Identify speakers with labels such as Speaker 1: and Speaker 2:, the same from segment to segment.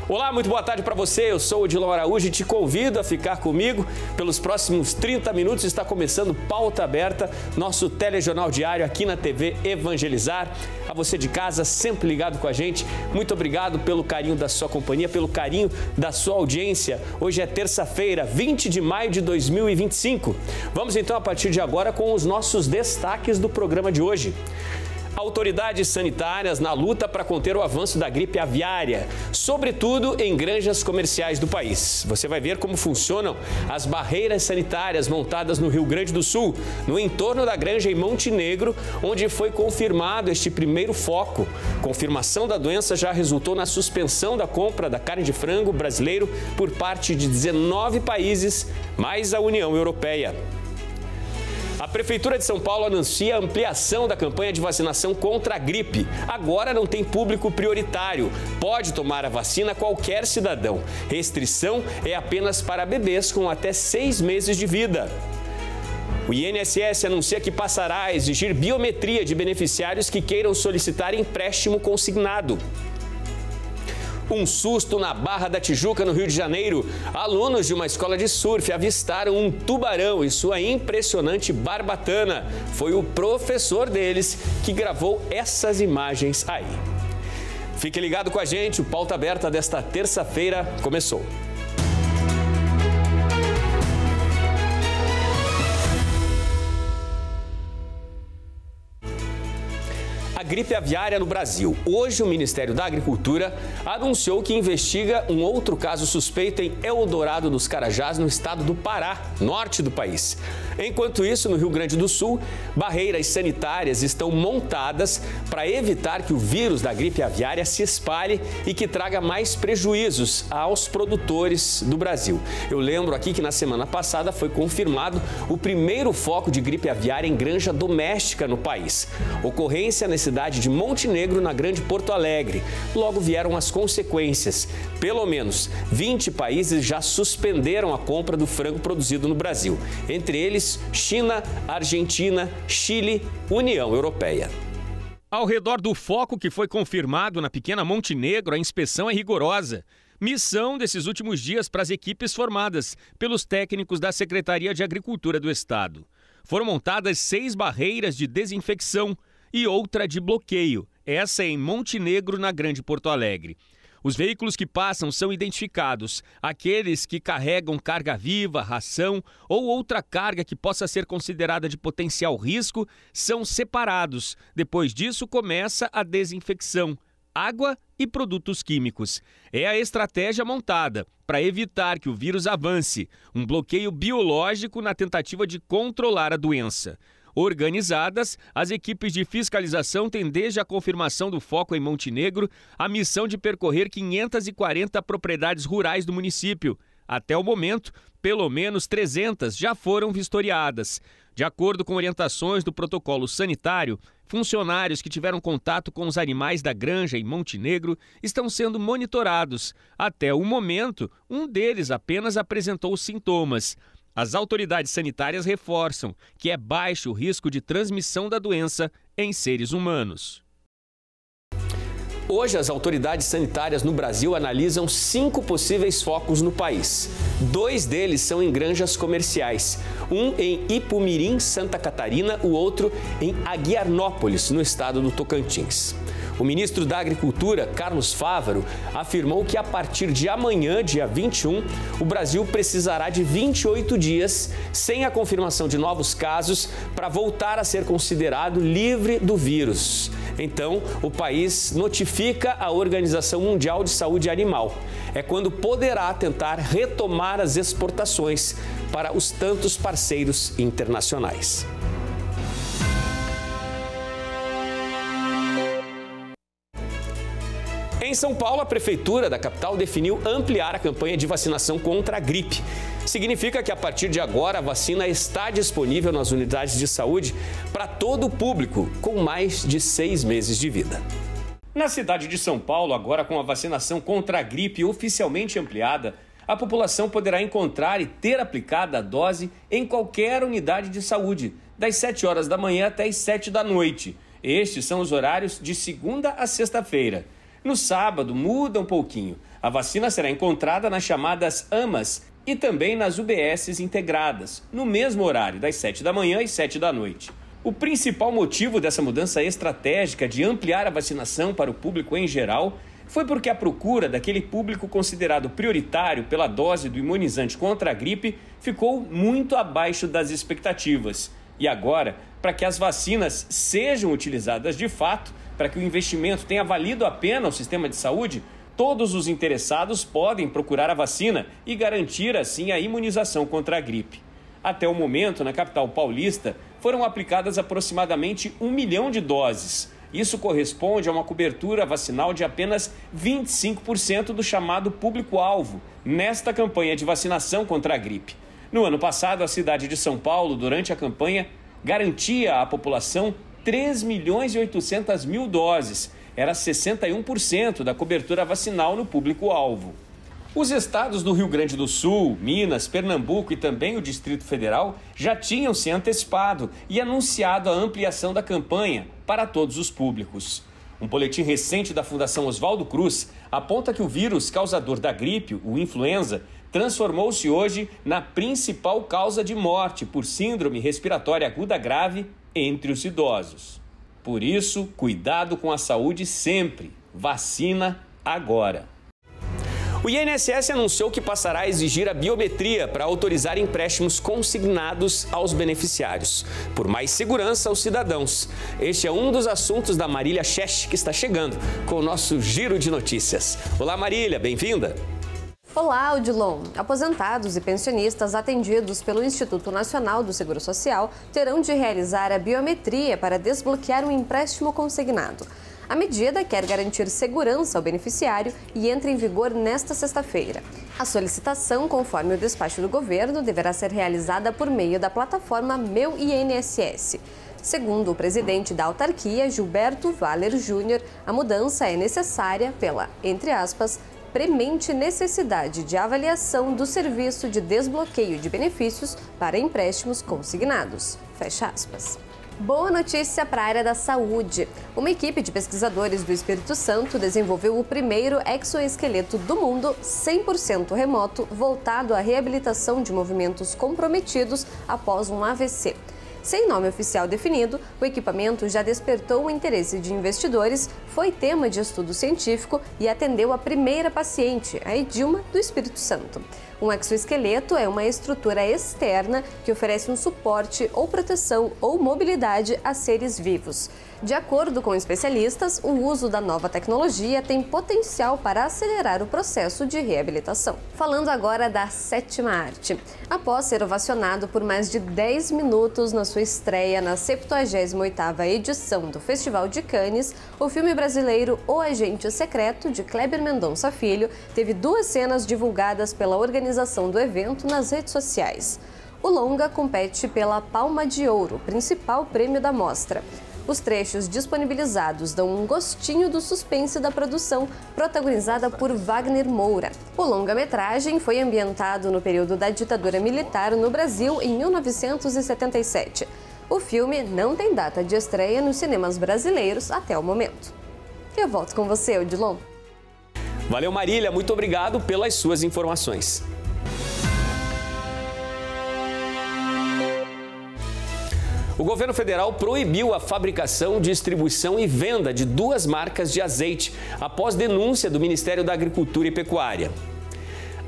Speaker 1: Olá, muito boa tarde para você. Eu sou o Odilon Araújo e te convido a ficar comigo pelos próximos 30 minutos. Está começando Pauta Aberta, nosso telejornal diário aqui na TV Evangelizar. A você de casa, sempre ligado com a gente, muito obrigado pelo carinho da sua companhia, pelo carinho da sua audiência. Hoje é terça-feira, 20 de maio de 2025. Vamos então, a partir de agora, com os nossos destaques do programa de hoje. Autoridades sanitárias na luta para conter o avanço da gripe aviária, sobretudo em granjas comerciais do país. Você vai ver como funcionam as barreiras sanitárias montadas no Rio Grande do Sul, no entorno da granja em Montenegro, onde foi confirmado este primeiro foco. Confirmação da doença já resultou na suspensão da compra da carne de frango brasileiro por parte de 19 países, mais a União Europeia. A Prefeitura de São Paulo anuncia a ampliação da campanha de vacinação contra a gripe. Agora não tem público prioritário. Pode tomar a vacina qualquer cidadão. Restrição é apenas para bebês com até 6 meses de vida. O INSS anuncia que passará a exigir biometria de beneficiários que queiram solicitar empréstimo consignado. Um susto na Barra da Tijuca, no Rio de Janeiro. Alunos de uma escola de surf avistaram um tubarão em sua impressionante barbatana. Foi o professor deles que gravou essas imagens aí. Fique ligado com a gente, o Pauta Aberta desta terça-feira começou. Gripe aviária no Brasil. Hoje, o Ministério da Agricultura anunciou que investiga um outro caso suspeito em Eldorado dos Carajás, no estado do Pará, norte do país. Enquanto isso, no Rio Grande do Sul, barreiras sanitárias estão montadas para evitar que o vírus da gripe aviária se espalhe e que traga mais prejuízos aos produtores do Brasil. Eu lembro aqui que na semana passada foi confirmado o primeiro foco de gripe aviária em granja doméstica no país. Ocorrência na cidade de Montenegro, na Grande Porto Alegre. Logo vieram as consequências. Pelo menos 20 países já suspenderam a compra do frango produzido no Brasil. Entre eles, China, Argentina, Chile, União Europeia.
Speaker 2: Ao redor do foco que foi confirmado na pequena Montenegro, a inspeção é rigorosa. Missão desses últimos dias para as equipes formadas pelos técnicos da Secretaria de Agricultura do Estado. Foram montadas 6 barreiras de desinfecção e outra de bloqueio. Essa é em Montenegro, na Grande Porto Alegre. Os veículos que passam são identificados. Aqueles que carregam carga viva, ração ou outra carga que possa ser considerada de potencial risco são separados. Depois disso, começa a desinfecção. Água e produtos químicos. É a estratégia montada para evitar que o vírus avance. Um bloqueio biológico na tentativa de controlar a doença. Organizadas, as equipes de fiscalização têm, desde a confirmação do foco em Montenegro, a missão de percorrer 540 propriedades rurais do município. Até o momento, pelo menos 300 já foram vistoriadas. De acordo com orientações do protocolo sanitário, funcionários que tiveram contato com os animais da granja em Montenegro estão sendo monitorados. Até o momento, um deles apenas apresentou sintomas. As autoridades sanitárias reforçam que é baixo o risco de transmissão da doença em seres humanos.
Speaker 1: Hoje, as autoridades sanitárias no Brasil analisam 5 possíveis focos no país. 2 deles são em granjas comerciais. Um em Ipumirim, Santa Catarina, o outro em Aguiarnópolis, no estado do Tocantins. O ministro da Agricultura, Carlos Fávaro, afirmou que a partir de amanhã, dia 21, o Brasil precisará de 28 dias sem a confirmação de novos casos para voltar a ser considerado livre do vírus. Então, o país notifica a Organização Mundial de Saúde Animal. É quando poderá tentar retomar as exportações para os tantos parceiros internacionais. Em São Paulo, a Prefeitura da capital definiu ampliar a campanha de vacinação contra a gripe. Significa que, a partir de agora, a vacina está disponível nas unidades de saúde para todo o público com mais de 6 meses de vida. Na cidade de São Paulo, agora com a vacinação contra a gripe oficialmente ampliada, a população poderá encontrar e ter aplicada a dose em qualquer unidade de saúde, das 7 horas da manhã até as 7 da noite. Estes são os horários de segunda a sexta-feira. No sábado, muda um pouquinho. A vacina será encontrada nas chamadas AMAs e também nas UBSs integradas, no mesmo horário, das 7 da manhã e 7 da noite. O principal motivo dessa mudança estratégica de ampliar a vacinação para o público em geral foi porque a procura daquele público considerado prioritário pela dose do imunizante contra a gripe ficou muito abaixo das expectativas. E agora, para que as vacinas sejam utilizadas de fato, para que o investimento tenha valido a pena ao sistema de saúde, todos os interessados podem procurar a vacina e garantir assim a imunização contra a gripe. Até o momento, na capital paulista, foram aplicadas aproximadamente 1 milhão de doses. Isso corresponde a uma cobertura vacinal de apenas 25% do chamado público-alvo nesta campanha de vacinação contra a gripe. No ano passado, a cidade de São Paulo, durante a campanha, garantia à população 3.800.000 doses. Era 61% da cobertura vacinal no público-alvo. Os estados do Rio Grande do Sul, Minas, Pernambuco e também o Distrito Federal já tinham se antecipado e anunciado a ampliação da campanha para todos os públicos. Um boletim recente da Fundação Oswaldo Cruz aponta que o vírus causador da gripe, o influenza, transformou-se hoje na principal causa de morte por síndrome respiratória aguda grave entre os idosos. Por isso, cuidado com a saúde sempre. Vacina agora. O INSS anunciou que passará a exigir a biometria para autorizar empréstimos consignados aos beneficiários, por mais segurança aos cidadãos. Este é um dos assuntos da Marília Schesch, que está chegando com o nosso Giro de Notícias. Olá, Marília, bem-vinda.
Speaker 3: Olá, Odilon. Aposentados e pensionistas atendidos pelo Instituto Nacional do Seguro Social terão de realizar a biometria para desbloquear um empréstimo consignado. A medida quer garantir segurança ao beneficiário e entra em vigor nesta sexta-feira. A solicitação, conforme o despacho do governo, deverá ser realizada por meio da plataforma Meu INSS. Segundo o presidente da autarquia, Gilberto Valer Júnior, a mudança é necessária pela, entre aspas, premente necessidade de avaliação do serviço de desbloqueio de benefícios para empréstimos consignados. Fecha aspas. Boa notícia para a área da saúde. Uma equipe de pesquisadores do Espírito Santo desenvolveu o primeiro exoesqueleto do mundo 100% remoto voltado à reabilitação de movimentos comprometidos após um AVC. Sem nome oficial definido, o equipamento já despertou o interesse de investidores, foi tema de estudo científico e atendeu a primeira paciente, a Edilma, do Espírito Santo. Um exoesqueleto é uma estrutura externa que oferece um suporte ou proteção ou mobilidade a seres vivos. De acordo com especialistas, o uso da nova tecnologia tem potencial para acelerar o processo de reabilitação. Falando agora da sétima arte. Após ser ovacionado por mais de 10 minutos na sua estreia na 78ª edição do Festival de Cannes, o filme brasileiro O Agente Secreto, de Kleber Mendonça Filho, teve 2 cenas divulgadas pela organização do evento nas redes sociais. O longa compete pela Palma de Ouro, principal prêmio da mostra. Os trechos disponibilizados dão um gostinho do suspense da produção, protagonizada por Wagner Moura. O longa-metragem foi ambientado no período da ditadura militar no Brasil em 1977. O filme não tem data de estreia nos cinemas brasileiros até o momento. Eu volto com você, Odilon.
Speaker 1: Valeu, Marília. Muito obrigado pelas suas informações. O governo federal proibiu a fabricação, distribuição e venda de 2 marcas de azeite após denúncia do Ministério da Agricultura e Pecuária.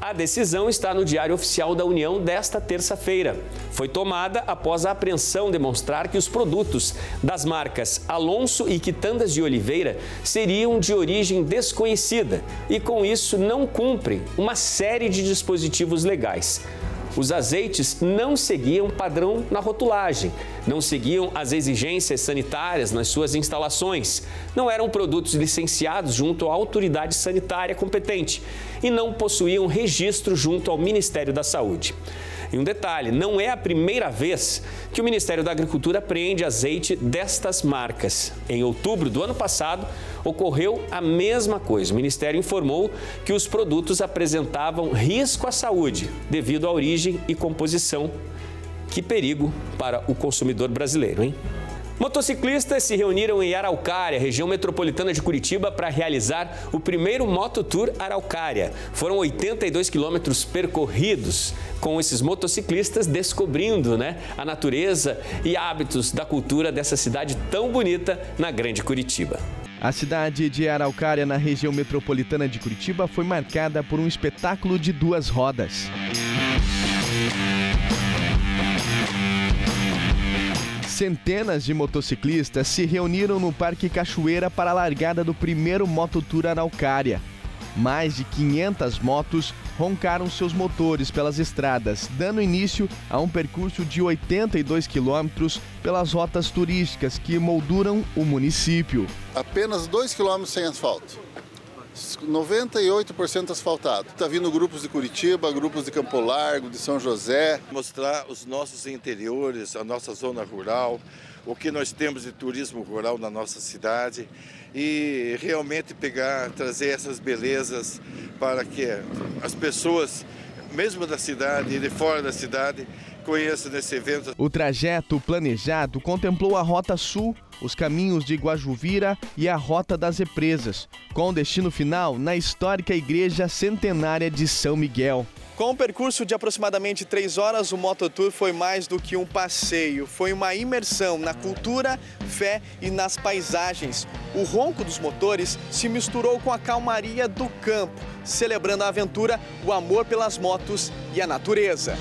Speaker 1: A decisão está no Diário Oficial da União desta terça-feira. Foi tomada após a apreensão demonstrar que os produtos das marcas Alonso e Quitandas de Oliveira seriam de origem desconhecida e, com isso, não cumprem uma série de dispositivos legais. Os azeites não seguiam padrão na rotulagem, não seguiam as exigências sanitárias nas suas instalações, não eram produtos licenciados junto à autoridade sanitária competente e não possuíam registro junto ao Ministério da Saúde. E um detalhe, não é a primeira vez que o Ministério da Agricultura apreende azeite destas marcas. Em outubro do ano passado, ocorreu a mesma coisa. O Ministério informou que os produtos apresentavam risco à saúde devido à origem e composição. Que perigo para o consumidor brasileiro, hein? Motociclistas se reuniram em Araucária, região metropolitana de Curitiba, para realizar o primeiro Mototour Araucária. Foram 82 quilômetros percorridos, com esses motociclistas descobrindo, a natureza e hábitos da cultura dessa cidade tão bonita na Grande Curitiba.
Speaker 4: A cidade de Araucária, na região metropolitana de Curitiba, foi marcada por um espetáculo de duas rodas. Centenas de motociclistas se reuniram no Parque Cachoeira para a largada do primeiro Mototour Araucária. Mais de 500 motos roncaram seus motores pelas estradas, dando início a um percurso de 82 quilômetros pelas rotas turísticas que molduram o município.
Speaker 5: Apenas 2 quilômetros sem asfalto. 98% asfaltado. Está vindo grupos de Curitiba, grupos de Campo Largo, de São José.
Speaker 6: Mostrar os nossos interiores, a nossa zona rural, o que nós temos de turismo rural na nossa cidade e realmente trazer essas belezas para que as pessoas, mesmo da cidade e de fora da cidade, conheçam esse evento.
Speaker 4: O trajeto planejado contemplou a Rota Sul, os caminhos de Guajuvira e a Rota das Represas, com destino final na histórica Igreja Centenária de São Miguel. Com um percurso de aproximadamente 3 horas, o Mototour foi mais do que um passeio. Foi uma imersão na cultura, fé e nas paisagens. O ronco dos motores se misturou com a calmaria do campo, celebrando a aventura, o amor pelas motos e a natureza.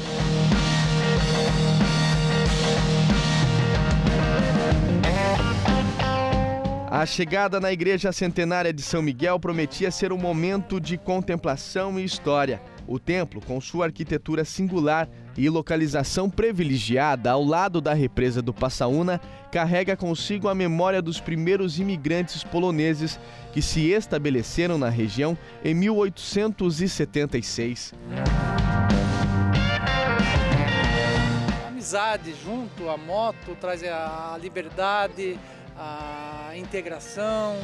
Speaker 4: A chegada na Igreja Centenária de São Miguel prometia ser um momento de contemplação e história. O templo, com sua arquitetura singular e localização privilegiada ao lado da represa do Passaúna, carrega consigo a memória dos primeiros imigrantes poloneses que se estabeleceram na região em 1876.
Speaker 7: A amizade junto à moto traz a liberdade, a integração.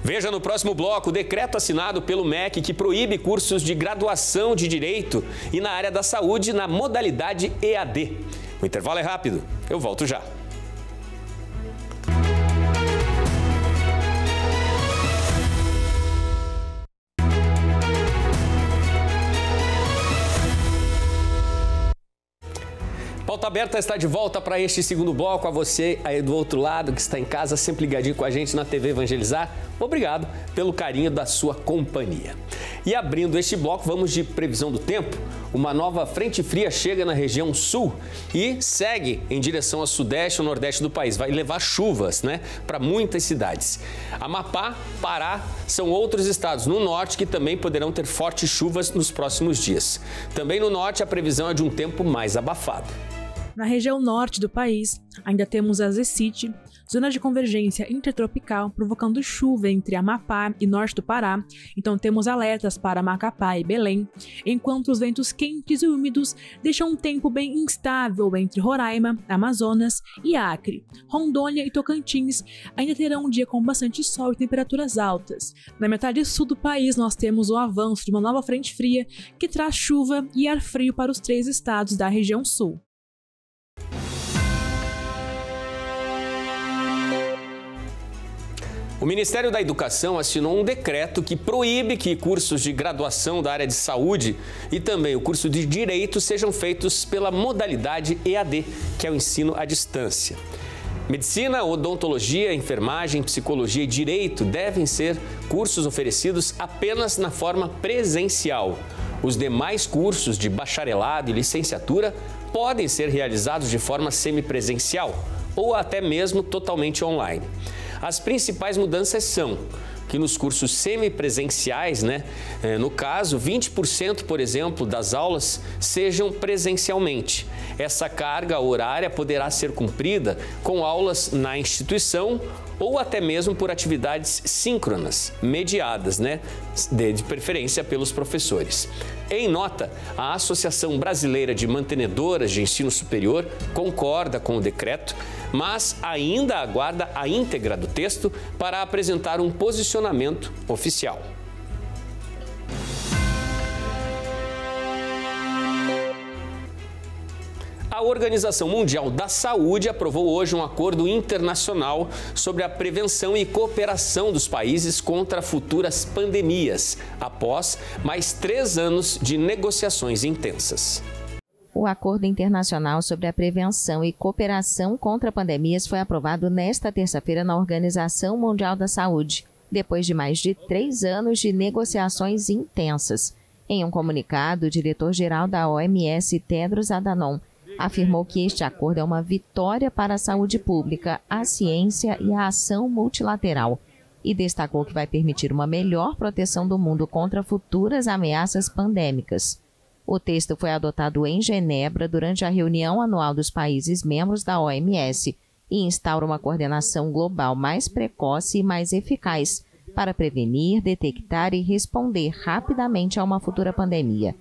Speaker 1: Veja no próximo bloco o decreto assinado pelo MEC que proíbe cursos de graduação de Direito e na área da saúde na modalidade EAD. O intervalo é rápido, eu volto já. Pauta Aberta está de volta para este segundo bloco. A você aí do outro lado que está em casa, sempre ligadinho com a gente na TV Evangelizar. Obrigado pelo carinho da sua companhia. E abrindo este bloco, vamos de previsão do tempo. Uma nova frente fria chega na região sul e segue em direção ao sudeste e ao nordeste do país. Vai levar chuvas, para muitas cidades. Amapá, Pará são outros estados no norte que também poderão ter fortes chuvas nos próximos dias. Também no norte a previsão é de um tempo mais abafado.
Speaker 8: Na região norte do país, ainda temos a Zecite, zona de convergência intertropical, provocando chuva entre Amapá e norte do Pará. Então temos alertas para Macapá e Belém, enquanto os ventos quentes e úmidos deixam um tempo bem instável entre Roraima, Amazonas e Acre. Rondônia e Tocantins ainda terão um dia com bastante sol e temperaturas altas. Na metade sul do país, nós temos o avanço de uma nova frente fria que traz chuva e ar frio para os 3 estados da região sul.
Speaker 1: O Ministério da Educação assinou um decreto que proíbe que cursos de graduação da área de saúde e também o curso de Direito sejam feitos pela modalidade EAD, que é o ensino à distância. Medicina, odontologia, enfermagem, psicologia e direito devem ser cursos oferecidos apenas na forma presencial. Os demais cursos de bacharelado e licenciatura podem ser realizados de forma semipresencial ou até mesmo totalmente online. As principais mudanças são que nos cursos semipresenciais, no caso, 20%, por exemplo, das aulas sejam presencialmente. Essa carga horária poderá ser cumprida com aulas na instituição ou até mesmo por atividades síncronas, mediadas, né, de preferência pelos professores. Em nota, a Associação Brasileira de Mantenedoras de Ensino Superior concorda com o decreto, mas ainda aguarda a íntegra do texto para apresentar um posicionamento oficial. A Organização Mundial da Saúde aprovou hoje um acordo internacional sobre a prevenção e cooperação dos países contra futuras pandemias, após mais 3 anos de negociações intensas.
Speaker 9: O Acordo Internacional sobre a Prevenção e Cooperação contra Pandemias foi aprovado nesta terça-feira na Organização Mundial da Saúde, depois de mais de 3 anos de negociações intensas. Em um comunicado, o diretor-geral da OMS, Tedros Adhanom, afirmou que este acordo é uma vitória para a saúde pública, a ciência e a ação multilateral, e destacou que vai permitir uma melhor proteção do mundo contra futuras ameaças pandêmicas. O texto foi adotado em Genebra durante a reunião anual dos países membros da OMS e instaura uma coordenação global mais precoce e mais eficaz para prevenir, detectar e responder rapidamente a uma futura pandemia.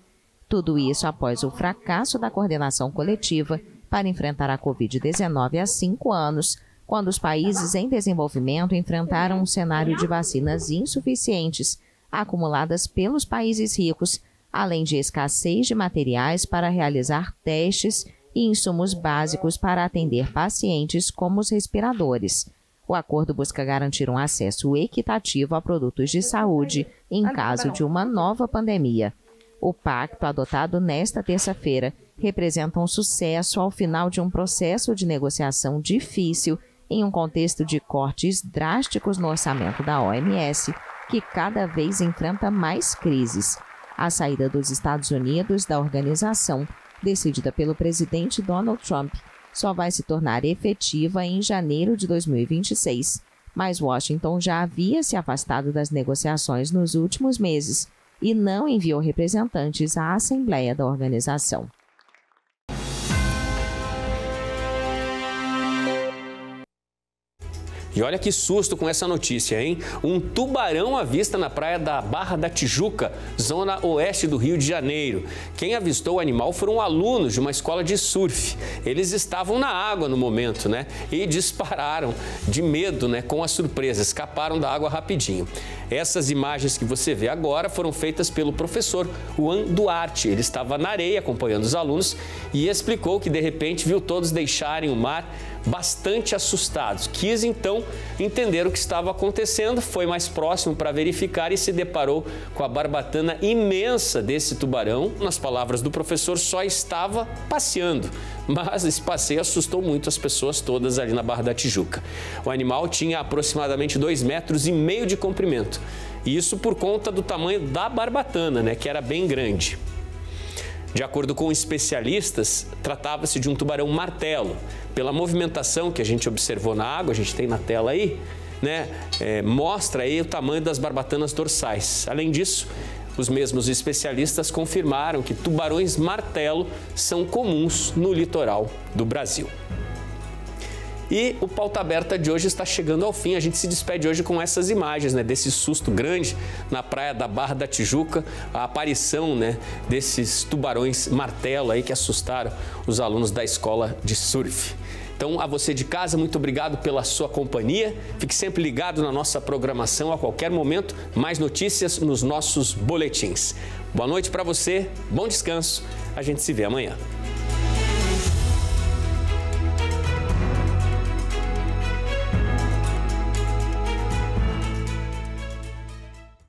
Speaker 9: Tudo isso após o fracasso da coordenação coletiva para enfrentar a Covid-19 há 5 anos, quando os países em desenvolvimento enfrentaram um cenário de vacinas insuficientes, acumuladas pelos países ricos, além de escassez de materiais para realizar testes e insumos básicos para atender pacientes como os respiradores. O acordo busca garantir um acesso equitativo a produtos de saúde em caso de uma nova pandemia. O pacto, adotado nesta terça-feira, representa um sucesso ao final de um processo de negociação difícil em um contexto de cortes drásticos no orçamento da OMS, que cada vez enfrenta mais crises. A saída dos Estados Unidos da organização, decidida pelo presidente Donald Trump, só vai se tornar efetiva em janeiro de 2026, mas Washington já havia se afastado das negociações nos últimos meses e não enviou representantes à Assembleia da organização.
Speaker 1: E olha que susto com essa notícia, hein? Um tubarão à vista na praia da Barra da Tijuca, zona oeste do Rio de Janeiro. Quem avistou o animal foram alunos de uma escola de surf. Eles estavam na água no momento, né? E dispararam de medo, né? Com a surpresa, escaparam da água rapidinho. Essas imagens que você vê agora foram feitas pelo professor Juan Duarte. Ele estava na areia acompanhando os alunos e explicou que de repente viu todos deixarem o mar bastante assustados. Quis então entender o que estava acontecendo, foi mais próximo para verificar e se deparou com a barbatana imensa desse tubarão. Nas palavras do professor, só estava passeando, mas esse passeio assustou muito as pessoas todas ali na Barra da Tijuca. O animal tinha aproximadamente 2,5 metros de comprimento, e isso por conta do tamanho da barbatana, né, que era bem grande. De acordo com especialistas, tratava-se de um tubarão martelo. Pela movimentação que a gente observou na água, a gente tem na tela aí, né, mostra aí o tamanho das barbatanas dorsais. Além disso, os mesmos especialistas confirmaram que tubarões martelo são comuns no litoral do Brasil. E o Pauta Aberta de hoje está chegando ao fim. A gente se despede hoje com essas imagens, né, desse susto grande na praia da Barra da Tijuca, a aparição, né, desses tubarões martelo aí que assustaram os alunos da escola de surf. Então, a você de casa, muito obrigado pela sua companhia. Fique sempre ligado na nossa programação a qualquer momento. Mais notícias nos nossos boletins. Boa noite para você, bom descanso. A gente se vê amanhã.